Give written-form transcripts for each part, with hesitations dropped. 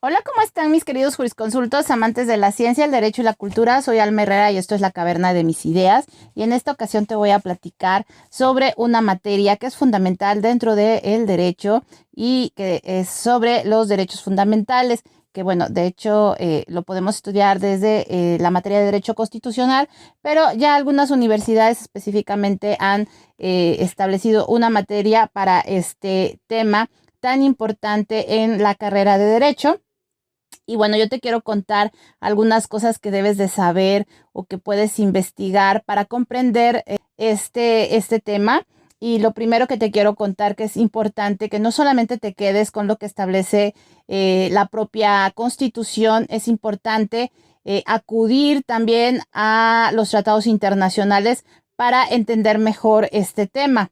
Hola, ¿cómo están mis queridos jurisconsultos, amantes de la ciencia, el derecho y la cultura? Soy Alma Herrera y esto es La Caverna de mis Ideas. Y en esta ocasión te voy a platicar sobre una materia que es fundamental dentro del derecho y que es sobre los derechos fundamentales. Que bueno, de hecho lo podemos estudiar desde la materia de derecho constitucional, pero ya algunas universidades específicamente han establecido una materia para este tema tan importante en la carrera de derecho. Y bueno, yo te quiero contar algunas cosas que debes de saber o que puedes investigar para comprender este tema. Y lo primero que te quiero contar que es importante, que no solamente te quedes con lo que establece la propia Constitución, es importante acudir también a los tratados internacionales para entender mejor este tema.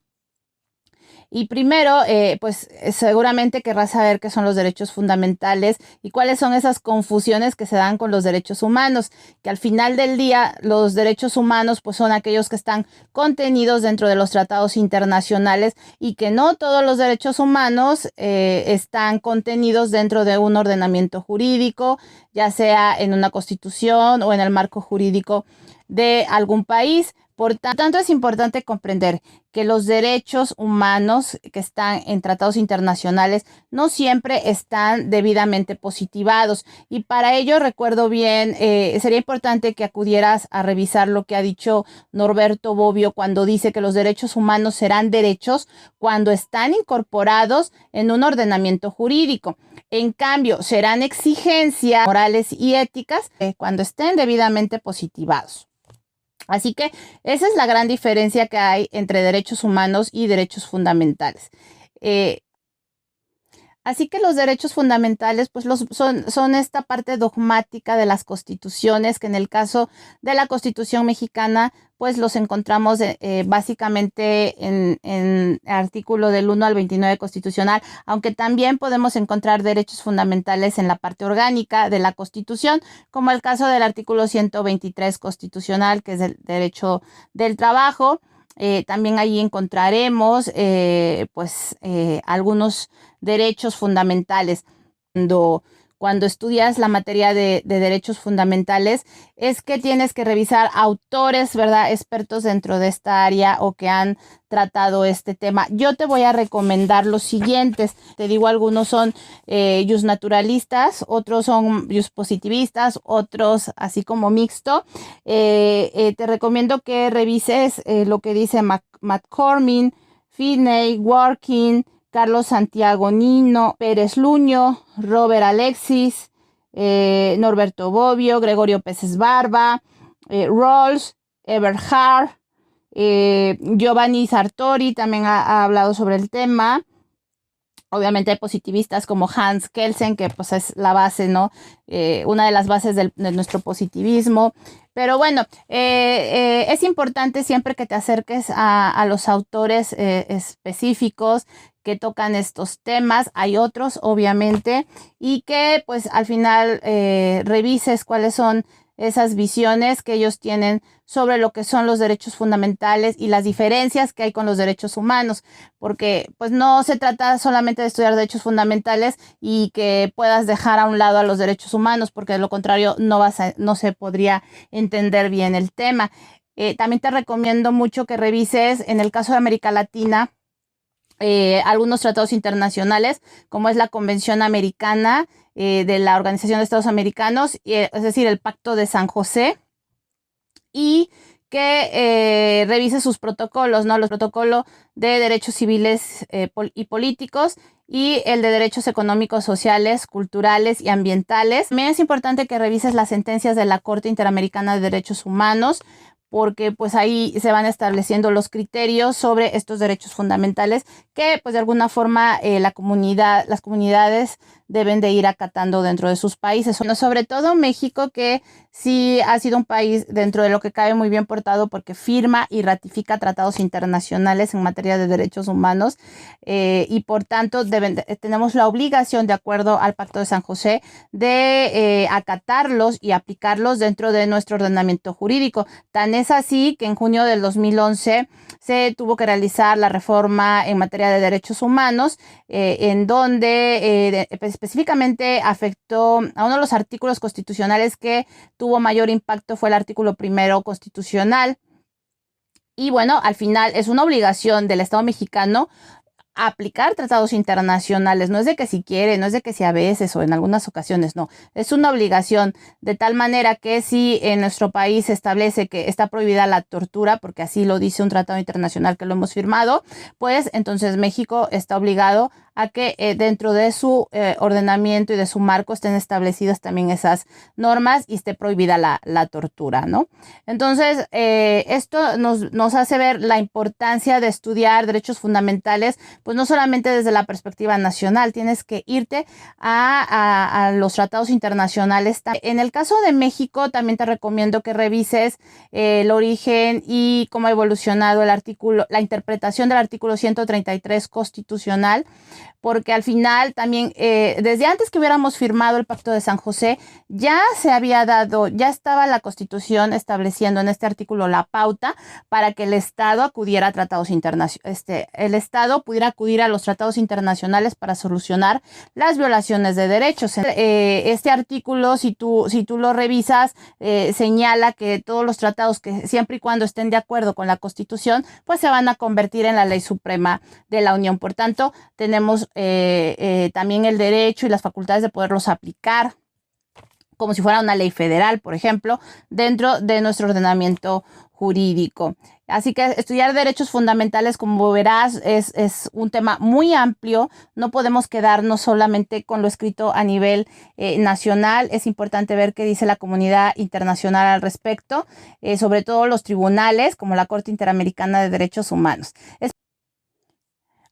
Y primero, pues seguramente querrás saber qué son los derechos fundamentales y cuáles son esas confusiones que se dan con los derechos humanos, que al final del día los derechos humanos pues son aquellos que están contenidos dentro de los tratados internacionales y que no todos los derechos humanos están contenidos dentro de un ordenamiento jurídico, ya sea en una constitución o en el marco jurídico de algún país. Por tanto, es importante comprender que los derechos humanos que están en tratados internacionales no siempre están debidamente positivados. Y para ello, recuerdo bien, sería importante que acudieras a revisar lo que ha dicho Norberto Bobbio cuando dice que los derechos humanos serán derechos cuando están incorporados en un ordenamiento jurídico. En cambio, serán exigencias morales y éticas cuando estén debidamente positivados. Así que esa es la gran diferencia que hay entre derechos humanos y derechos fundamentales. Así que los derechos fundamentales pues son esta parte dogmática de las constituciones, que en el caso de la Constitución mexicana pues los encontramos básicamente en el artículo del 1 al 29 constitucional, aunque también podemos encontrar derechos fundamentales en la parte orgánica de la Constitución, como el caso del artículo 123 constitucional, que es el derecho del trabajo. También ahí encontraremos algunos derechos fundamentales. Cuando estudias la materia de derechos fundamentales, es que tienes que revisar autores, ¿verdad?, expertos dentro de esta área o que han tratado este tema. Yo te voy a recomendar los siguientes. Te digo, algunos son justnaturalistas, otros son justpositivistas, otros así como mixto. Te recomiendo que revises lo que dice McCormick, Finney, Working, Carlos Santiago Nino, Pérez Luño, Robert Alexis, Norberto Bobbio, Gregorio Peces Barba, Rawls, Eberhard, Giovanni Sartori también ha hablado sobre el tema. Obviamente hay positivistas como Hans Kelsen, que pues es la base, ¿no? Una de las bases de nuestro positivismo. Pero bueno, es importante siempre que te acerques a los autores específicos que tocan estos temas. Hay otros, obviamente, y que pues al final revises cuáles son esas visiones que ellos tienen sobre lo que son los derechos fundamentales y las diferencias que hay con los derechos humanos, porque pues no se trata solamente de estudiar derechos fundamentales y que puedas dejar a un lado a los derechos humanos, porque de lo contrario no se podría entender bien el tema. También te recomiendo mucho que revises, en el caso de América Latina, algunos tratados internacionales, como es la Convención Americana de la Organización de Estados Americanos, es decir, el Pacto de San José, y que revise sus protocolos, ¿no? Los protocolos de derechos civiles y políticos y el de derechos económicos, sociales, culturales y ambientales. También es importante que revises las sentencias de la Corte Interamericana de Derechos Humanos, porque pues ahí se van estableciendo los criterios sobre estos derechos fundamentales que pues de alguna forma las comunidades deben de ir acatando dentro de sus países. Bueno, sobre todo México, que sí ha sido un país dentro de lo que cabe muy bien portado porque firma y ratifica tratados internacionales en materia de derechos humanos y por tanto tenemos la obligación, de acuerdo al Pacto de San José, de acatarlos y aplicarlos dentro de nuestro ordenamiento jurídico. Tan es así que en junio del 2011 se tuvo que realizar la reforma en materia de derechos humanos, en donde específicamente afectó a uno de los artículos constitucionales que tuvo mayor impacto fue el artículo primero constitucional. Y bueno, al final es una obligación del Estado mexicano aplicar tratados internacionales. No es de que si quiere, no es de que si a veces o en algunas ocasiones, no. Es una obligación de tal manera que si en nuestro país se establece que está prohibida la tortura, porque así lo dice un tratado internacional que lo hemos firmado, pues entonces México está obligado a que dentro de su ordenamiento y de su marco estén establecidas también esas normas y esté prohibida la tortura, ¿no? Entonces, esto nos hace ver la importancia de estudiar derechos fundamentales, pues no solamente desde la perspectiva nacional, tienes que irte a los tratados internacionales. En el caso de México, también te recomiendo que revises el origen y cómo ha evolucionado la interpretación del artículo 133 constitucional, porque al final también, desde antes que hubiéramos firmado el Pacto de San José, ya estaba la Constitución estableciendo en este artículo la pauta para que el Estado acudiera a tratados internacionales, el Estado pudiera acudir a los tratados internacionales para solucionar las violaciones de derechos. Este artículo, si tú lo revisas, señala que todos los tratados que siempre y cuando estén de acuerdo con la Constitución, pues se van a convertir en la ley suprema de la Unión. Por tanto, tenemos también el derecho y las facultades de poderlos aplicar como si fuera una ley federal, por ejemplo, dentro de nuestro ordenamiento jurídico. Así que estudiar derechos fundamentales, como verás, es un tema muy amplio. No podemos quedarnos solamente con lo escrito a nivel nacional. Es importante ver qué dice la comunidad internacional al respecto, sobre todo los tribunales, como la Corte Interamericana de Derechos Humanos.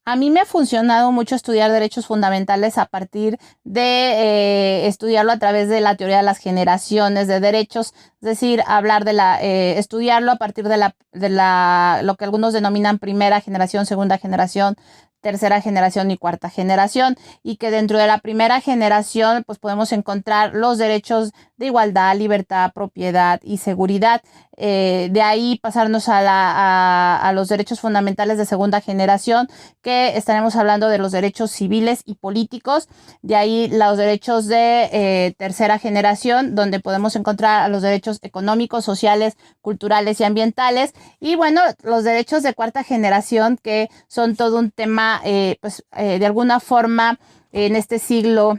A mí me ha funcionado mucho estudiar derechos fundamentales a partir de estudiarlo a través de la teoría de las generaciones de derechos, es decir, hablar de estudiarlo a partir de lo que algunos denominan primera generación, segunda generación, tercera generación y cuarta generación, y que dentro de la primera generación pues podemos encontrar los derechos de igualdad, libertad, propiedad y seguridad. De ahí pasarnos a los derechos fundamentales de segunda generación, que estaremos hablando de los derechos civiles y políticos. De ahí los derechos de tercera generación, donde podemos encontrar a los derechos económicos, sociales, culturales y ambientales. Y bueno, los derechos de cuarta generación, que son todo un tema, de alguna forma, en este siglo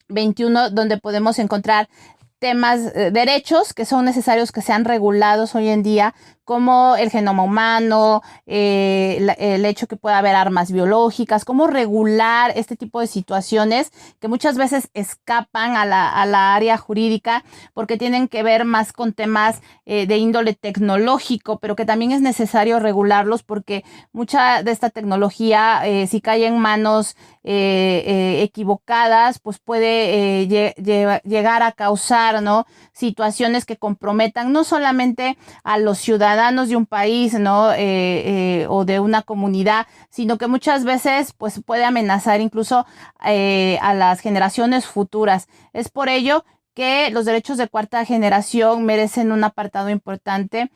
XXI, donde podemos encontrar temas, derechos que son necesarios que sean regulados hoy en día, como el genoma humano, el hecho que pueda haber armas biológicas, cómo regular este tipo de situaciones que muchas veces escapan a la área jurídica porque tienen que ver más con temas de índole tecnológico, pero que también es necesario regularlos porque mucha de esta tecnología, si cae en manos equivocadas, pues puede llegar a causar, ¿no?, situaciones que comprometan no solamente a los ciudadanos de un país, ¿no?, o de una comunidad, sino que muchas veces pues puede amenazar incluso a las generaciones futuras. Es por ello que los derechos de cuarta generación merecen un apartado importante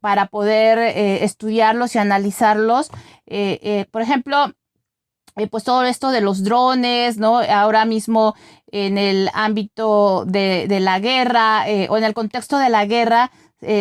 para poder estudiarlos y analizarlos. Por ejemplo, pues todo esto de los drones, ¿no? Ahora mismo en el ámbito de la guerra o en el contexto de la guerra,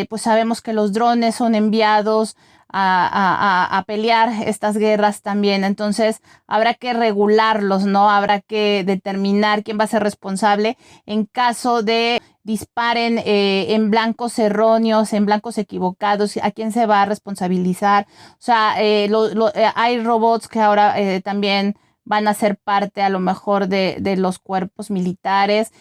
pues sabemos que los drones son enviados a pelear estas guerras también. Entonces habrá que regularlos, ¿no? Habrá que determinar quién va a ser responsable en caso de disparen en blancos erróneos, en blancos equivocados, a quién se va a responsabilizar. O sea, hay robots que ahora también van a ser parte a lo mejor de los cuerpos militares.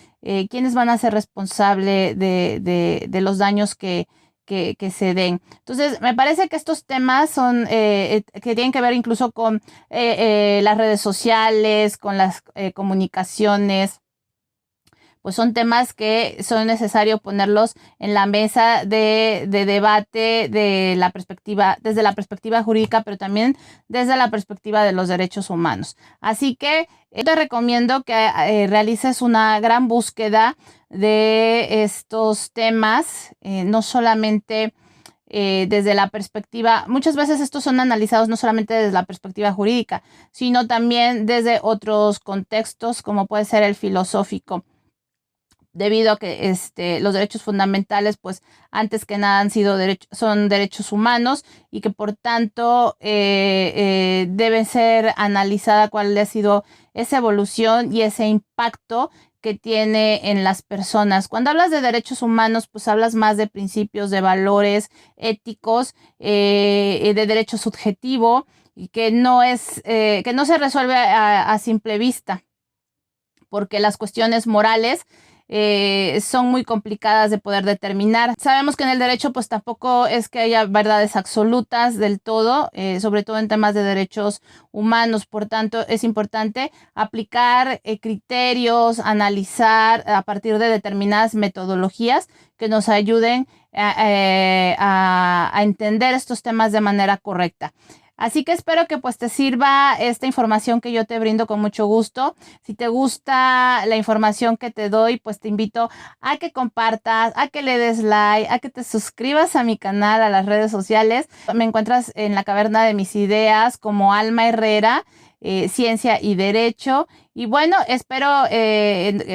¿Quiénes van a ser responsables de los daños que se den? Entonces, me parece que estos temas son que tienen que ver incluso con las redes sociales, con las comunicaciones. Pues son temas que son necesarios ponerlos en la mesa de debate desde la perspectiva jurídica, pero también desde la perspectiva de los derechos humanos. Así que te recomiendo que realices una gran búsqueda de estos temas, no solamente desde la perspectiva, muchas veces estos son analizados no solamente desde la perspectiva jurídica, sino también desde otros contextos, como puede ser el filosófico, debido a que los derechos fundamentales, pues antes que nada son derechos humanos y que por tanto debe ser analizada cuál ha sido esa evolución y ese impacto que tiene en las personas. Cuando hablas de derechos humanos, pues hablas más de principios, de valores éticos, de derecho subjetivo, y que no se resuelve a simple vista, porque las cuestiones morales son muy complicadas de poder determinar. Sabemos que en el derecho pues tampoco es que haya verdades absolutas del todo, sobre todo en temas de derechos humanos. Por tanto, es importante aplicar criterios, analizar a partir de determinadas metodologías que nos ayuden a entender estos temas de manera correcta. Así que espero que pues te sirva esta información que yo te brindo con mucho gusto. Si te gusta la información que te doy, pues te invito a que compartas, a que le des like, a que te suscribas a mi canal, a las redes sociales. Me encuentras en la Caverna de Mis Ideas como Alma Herrera, Ciencia y Derecho. Y bueno, espero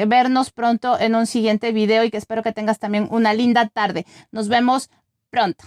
vernos pronto en un siguiente video y que espero que tengas también una linda tarde. Nos vemos pronto.